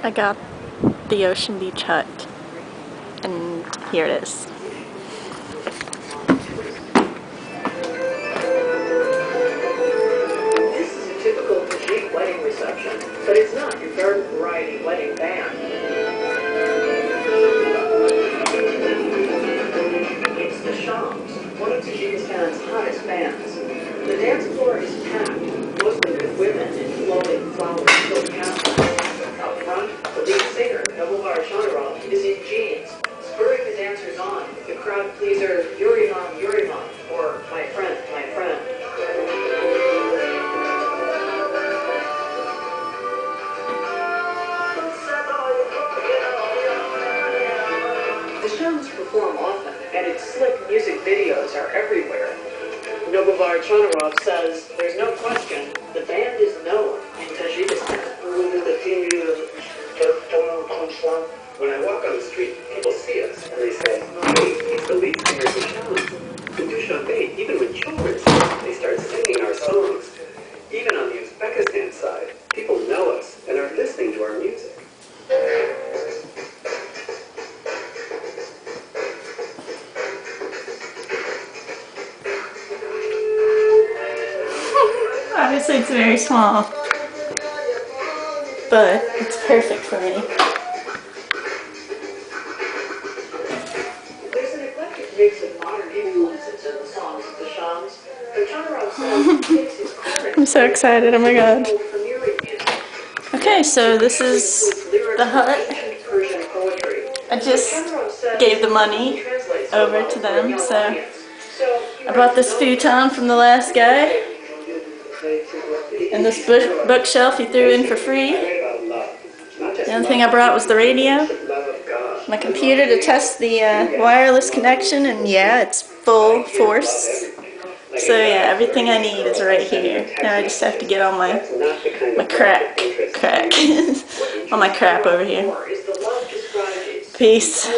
I got the Ocean Beach hut, and here it is. This is a typical Tajik wedding reception, but it's not your garden variety wedding band. It's the Shams, one of Tajikistan's hottest bands. The dance floor is packed, mostly with women in flowing flower-filled caftans. Out front, the lead singer, Nobuvar Shanarov, is in jeans, spurring the dancers on with the crowd pleaser Yuriman Yuriman, or My Friend, My Friend. The Shams perform often, and its slick music videos are everywhere. Nobuvar Shanarov says there's no question the band is known in Tajikistan. When I walk on the street, people see us and they say, "Hey, he's the lead singer of the Shams." In Dushanbe, even when children see us, they start singing our songs. Even on the Uzbekistan side, people know us and are listening to our music. Obviously it's very small, but it's perfect for me. There's an eclectic mix of modern influences in the songs of the Shams, but Shanarov says he takes his chorus. I'm so excited, oh my god. From Yuri music. Okay, so this is the hut. Persian poetry. I just gave the money over to them, so I bought this futon from the last guy. And this bookshelf he threw in for free. The other thing I brought was the radio, my computer to test the wireless connection, and yeah, it's full force. So yeah, everything I need is right here. Now I just have to get all my crap all my crap over here. Peace.